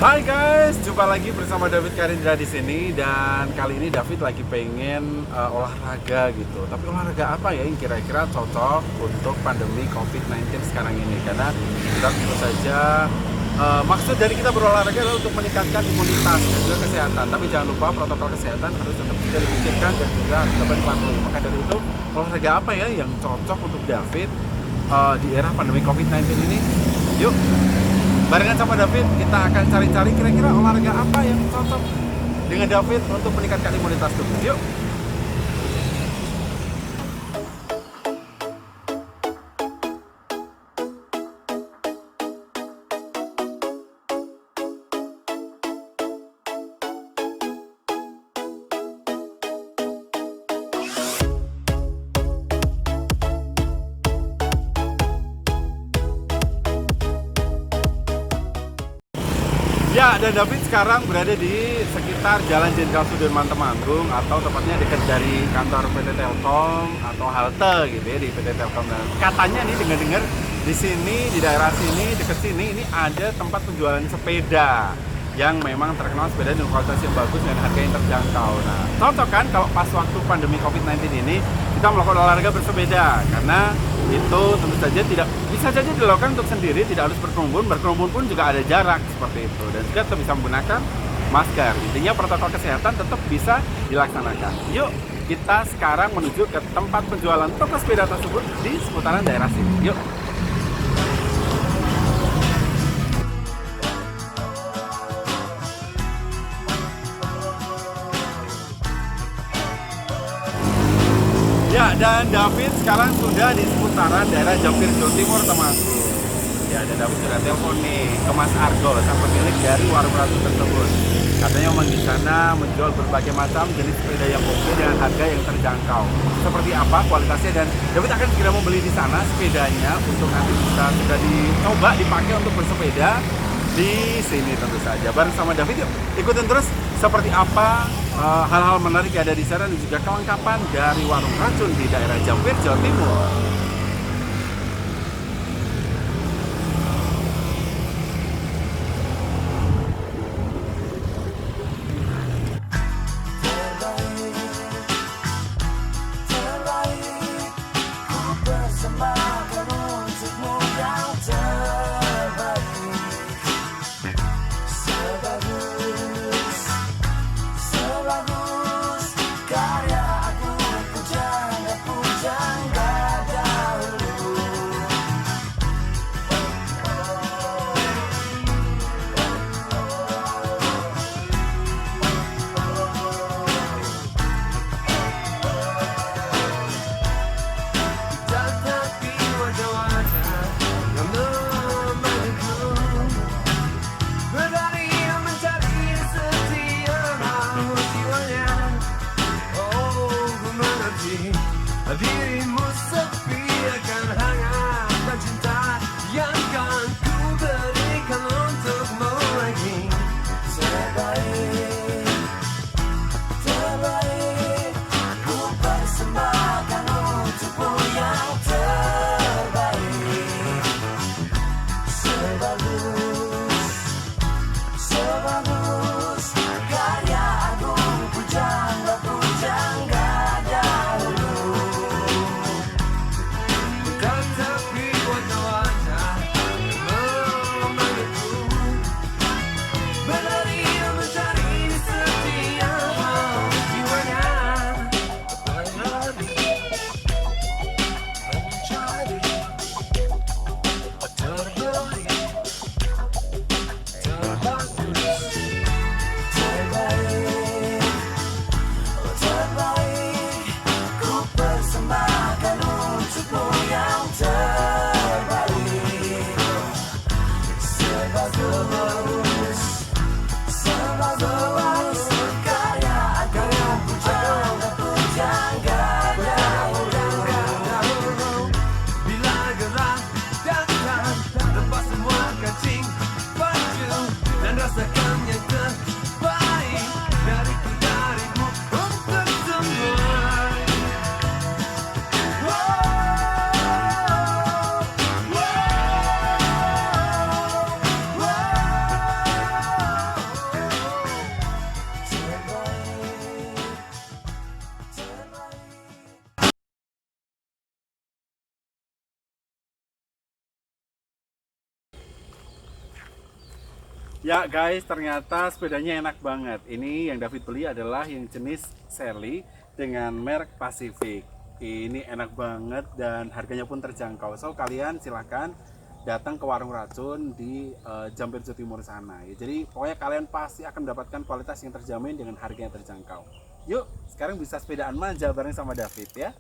Hai guys, jumpa lagi bersama David Karindra di sini. Dan kali ini David lagi pengen olahraga gitu. Tapi olahraga apa ya yang kira-kira cocok untuk pandemi COVID-19 sekarang ini? Karena kita tentu saja maksud dari kita berolahraga adalah untuk meningkatkan imunitas dan juga kesehatan. Tapi jangan lupa protokol kesehatan harus tetap kita dipikirkan dan juga tetap dipatuhi. Maka dari itu, olahraga apa ya yang cocok untuk David di era pandemi COVID-19 ini? Yuk, barengan sama David, kita akan cari-cari kira-kira olahraga apa yang cocok dengan David untuk meningkatkan imunitas tubuh. Yuk! Ya, dan David sekarang berada di sekitar Jalan Jenderal Sudirman Temanggung, atau tepatnya dekat dari kantor PT Telkom atau halte gitu ya di PT Telkom. Dan katanya nih dengar-dengar di sini, di daerah sini, dekat sini ini ada tempat penjualan sepeda yang memang terkenal sepeda dengan kualitas yang bagus dan harga yang terjangkau. Nah, cocok kan kalau pas waktu pandemi COVID-19 ini kita melakukan olahraga bersepeda, karena itu tentu saja bisa saja dilakukan untuk sendiri, tidak harus berkerumun pun juga ada jarak seperti itu, dan juga tetap bisa menggunakan masker. Intinya protokol kesehatan tetap bisa dilaksanakan. Yuk, kita sekarang menuju ke tempat penjualan toko sepeda tersebut di seputaran daerah sini. Yuk. Ya, dan David sekarang sudah di seputaran daerah Jampir, Jawa Timur, Temanggung. Ya, dan David sudah telepon nih ke Mas Argo, sang pemilik dari warung ratu tersebut. Katanya memang di sana menjual berbagai macam jenis sepeda yang oke dengan harga yang terjangkau. Seperti apa kualitasnya, dan David akan segera membeli di sana sepedanya untuk nanti bisa sudah dicoba dipakai untuk bersepeda di sini tentu saja. Bareng sama David, yuk ikutin terus seperti apa hal-hal menarik yang ada di sana dan juga kelengkapan dari warung racun di daerah Jampir, Jawa Timur. Dirimu sepi akan hangat dan cinta yang kan ku berikan untukmu lagi. Terbaik, ku persembahkan untukmu yang terbaik. Sebagus karya aku, pujangga Menari mencari Ya guys, ternyata sepedanya enak banget. Ini yang David beli adalah yang jenis Sally dengan merek Pacific. Ini enak banget dan harganya pun terjangkau. So kalian silahkan datang ke warung racun di Jampir Jawa Timur sana. Ya, jadi pokoknya kalian pasti akan mendapatkan kualitas yang terjamin dengan harga yang terjangkau. Yuk, sekarang bisa sepedaan manja bareng sama David ya.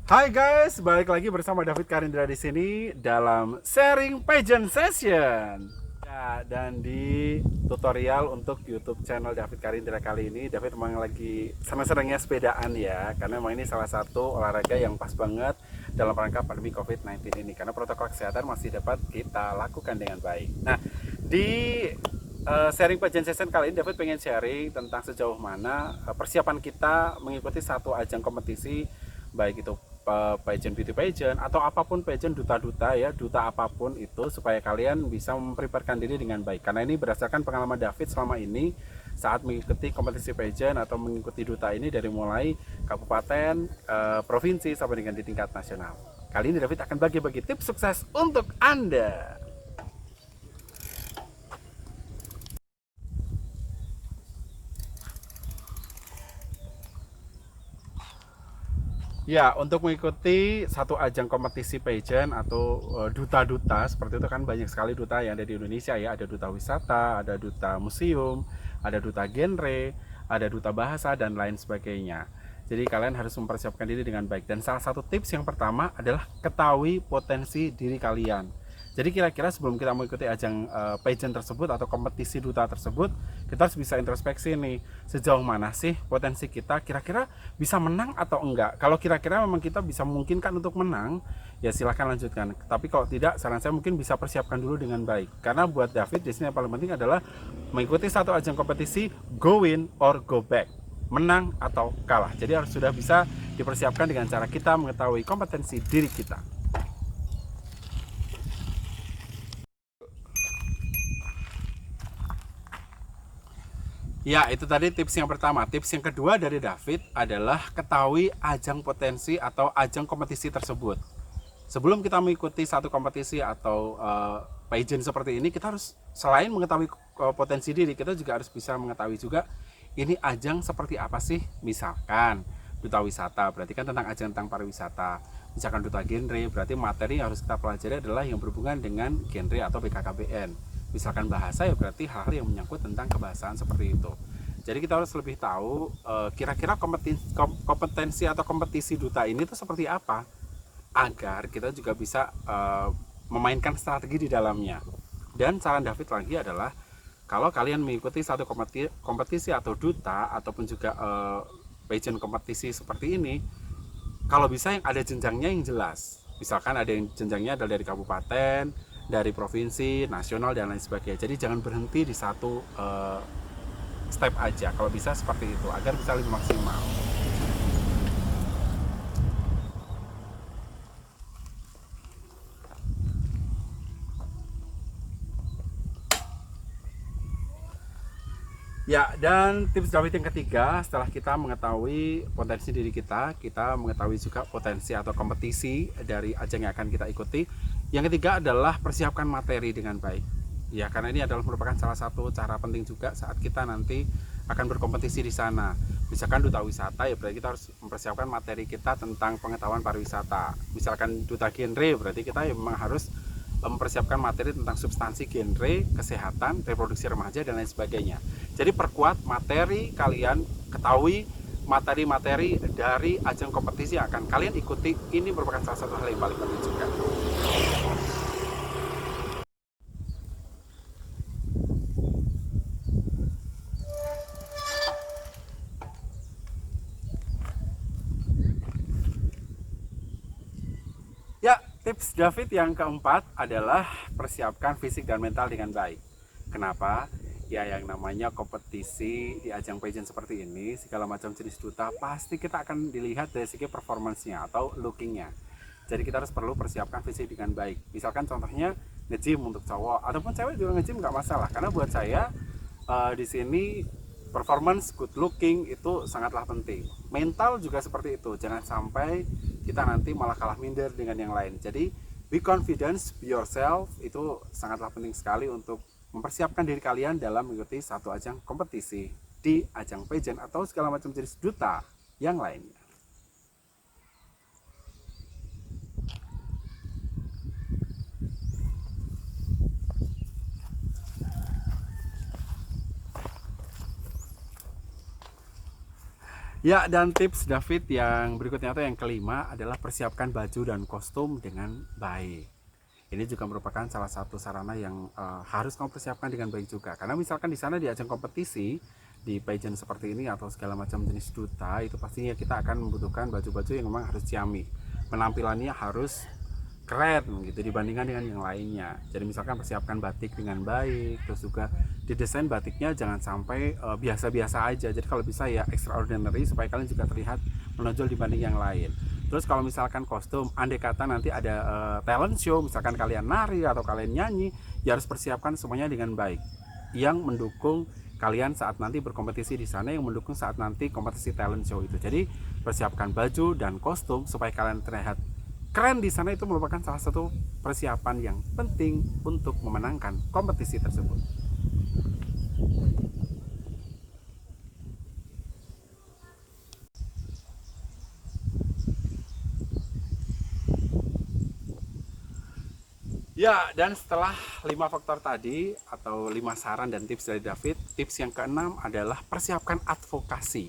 Hai guys, balik lagi bersama David Karindra di sini dalam sharing pageant session. Ya, dan di tutorial untuk YouTube channel David Karindra kali ini, David memang lagi senang-senangnya sepedaan ya, karena memang ini salah satu olahraga yang pas banget dalam rangka pandemi COVID-19 ini, karena protokol kesehatan masih dapat kita lakukan dengan baik. Nah, di sharing pageant session kali ini David pengen sharing tentang sejauh mana persiapan kita mengikuti satu ajang kompetisi, baik itu pageant beauty pageant atau apapun pageant, duta-duta ya, duta apapun itu, supaya kalian bisa mempreparkan diri dengan baik. Karena ini berdasarkan pengalaman David selama ini saat mengikuti kompetisi pageant atau mengikuti duta ini dari mulai kabupaten, provinsi sampai dengan di tingkat nasional. Kali ini David akan bagi-bagi tips sukses untuk Anda. Ya, untuk mengikuti satu ajang kompetisi pageant atau duta-duta seperti itu, kan banyak sekali duta yang ada di Indonesia ya. Ada duta wisata, ada duta museum, ada duta genre, ada duta bahasa dan lain sebagainya. Jadi kalian harus mempersiapkan diri dengan baik. Dan salah satu tips yang pertama adalah ketahui potensi diri kalian. Jadi kira-kira sebelum kita mengikuti ajang pageant tersebut atau kompetisi duta tersebut, kita harus bisa introspeksi nih, sejauh mana sih potensi kita, kira-kira bisa menang atau enggak. Kalau kira-kira memang kita bisa memungkinkan untuk menang, ya silahkan lanjutkan. Tapi kalau tidak, saran saya mungkin bisa persiapkan dulu dengan baik. Karena buat David di sini yang paling penting adalah mengikuti satu ajang kompetisi, go win or go back, menang atau kalah. Jadi harus sudah bisa dipersiapkan dengan cara kita mengetahui kompetensi diri kita. Ya, itu tadi tips yang pertama. Tips yang kedua dari David adalah ketahui ajang potensi atau ajang kompetisi tersebut. Sebelum kita mengikuti satu kompetisi atau pageant seperti ini, kita harus selain mengetahui potensi diri, kita juga harus bisa mengetahui juga ini ajang seperti apa sih. Misalkan duta wisata, berarti kan tentang ajang tentang pariwisata. Misalkan duta genre, berarti materi yang harus kita pelajari adalah yang berhubungan dengan genre atau BKKBN. Misalkan bahasa, ya berarti hal-hal yang menyangkut tentang kebahasaan seperti itu. Jadi kita harus lebih tahu kira-kira kompetensi atau kompetisi duta ini tuh seperti apa, agar kita juga bisa memainkan strategi di dalamnya. Dan saran David lagi adalah, kalau kalian mengikuti satu kompetisi atau duta ataupun juga pageant kompetisi seperti ini, kalau bisa yang ada jenjangnya yang jelas. Misalkan ada yang jenjangnya adalah dari kabupaten, dari provinsi, nasional, dan lain sebagainya. Jadi jangan berhenti di satu step aja. Kalau bisa seperti itu, agar bisa lebih maksimal. Ya, dan tips David yang ketiga, setelah kita mengetahui potensi diri kita mengetahui juga potensi atau kompetisi dari ajang yang akan kita ikuti. Yang ketiga adalah persiapkan materi dengan baik. Ya, karena ini adalah merupakan salah satu cara penting juga saat kita nanti akan berkompetisi di sana. Misalkan duta wisata, ya berarti kita harus mempersiapkan materi kita tentang pengetahuan pariwisata. Misalkan duta genre, berarti kita memang harus mempersiapkan materi tentang substansi genre, kesehatan, reproduksi remaja, dan lain sebagainya. Jadi perkuat materi kalian, ketahui materi-materi dari ajang kompetisi yang akan kalian ikuti. Ini merupakan salah satu hal yang paling penting juga. Ya, tips David yang keempat adalah persiapkan fisik dan mental dengan baik. Kenapa? Ya, yang namanya kompetisi di ajang pageant seperti ini, segala macam jenis duta, pasti kita akan dilihat dari segi performance-nya atau looking-nya. Jadi kita harus perlu persiapkan fisik dengan baik. Misalkan contohnya nge-gym untuk cowok, ataupun cewek juga nge-gym nggak masalah. Karena buat saya di sini performance, good looking itu sangatlah penting. Mental juga seperti itu. Jangan sampai kita nanti malah kalah minder dengan yang lain. Jadi be confidence, be yourself, itu sangatlah penting sekali untuk mempersiapkan diri kalian dalam mengikuti satu ajang kompetisi di ajang pageant atau segala macam jenis duta yang lainnya. Ya, dan tips David yang berikutnya atau yang kelima adalah persiapkan baju dan kostum dengan baik. Ini juga merupakan salah satu sarana yang harus kamu persiapkan dengan baik juga. Karena misalkan di sana di ajang kompetisi, di pageant seperti ini atau segala macam jenis duta, itu pastinya kita akan membutuhkan baju-baju yang memang harus ciamik. Penampilannya harus keren gitu dibandingkan dengan yang lainnya. Jadi misalkan persiapkan batik dengan baik, terus juga didesain batiknya jangan sampai biasa-biasa aja. Jadi kalau bisa ya extraordinary supaya kalian juga terlihat menonjol dibanding yang lain. Terus kalau misalkan kostum, andai kata nanti ada talent show, misalkan kalian nari atau kalian nyanyi, ya harus persiapkan semuanya dengan baik, yang mendukung kalian saat nanti berkompetisi di sana, yang mendukung saat nanti kompetisi talent show itu. Jadi persiapkan baju dan kostum supaya kalian terlihat keren di sana, itu merupakan salah satu persiapan yang penting untuk memenangkan kompetisi tersebut. Ya, dan setelah 5 faktor tadi atau 5 saran dan tips dari David, tips yang keenam adalah persiapkan advokasi.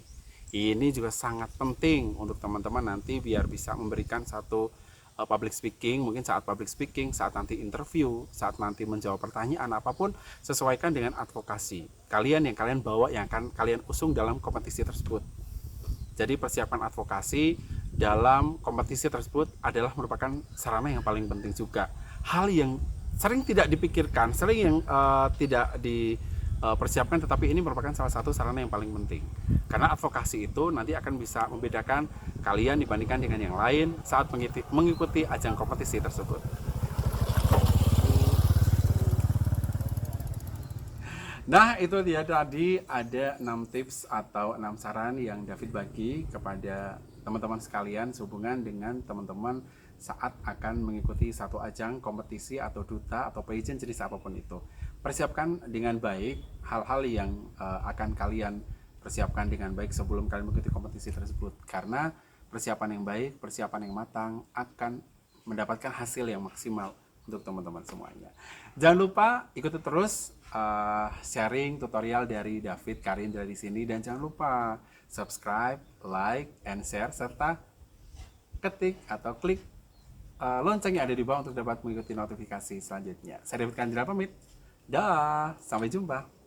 Ini juga sangat penting untuk teman-teman nanti biar bisa memberikan satu public speaking, mungkin saat public speaking, saat nanti interview, saat nanti menjawab pertanyaan apapun, sesuaikan dengan advokasi kalian yang kalian bawa, yang akan kalian usung dalam kompetisi tersebut. Jadi persiapan advokasi dalam kompetisi tersebut adalah merupakan sarana yang paling penting juga. Hal yang sering tidak dipikirkan, sering yang tidak dipersiapkan, tetapi ini merupakan salah satu sarana yang paling penting. Karena advokasi itu nanti akan bisa membedakan kalian dibandingkan dengan yang lain saat mengikuti ajang kompetisi tersebut. Nah, itu dia tadi ada 6 tips atau 6 saran yang David bagi kepada teman-teman sekalian sehubungan dengan teman-teman saat akan mengikuti satu ajang kompetisi atau duta atau pageant jenis apapun itu. Persiapkan dengan baik hal-hal yang akan kalian persiapkan dengan baik sebelum kalian mengikuti kompetisi tersebut. Karena persiapan yang baik, persiapan yang matang akan mendapatkan hasil yang maksimal untuk teman-teman semuanya. Jangan lupa ikuti terus sharing tutorial dari David Karin dari sini, dan jangan lupa subscribe, like, and share, serta ketik atau klik lonceng yang ada di bawah untuk dapat mengikuti notifikasi selanjutnya. Saya David Kandira pamit. Dah, sampai jumpa.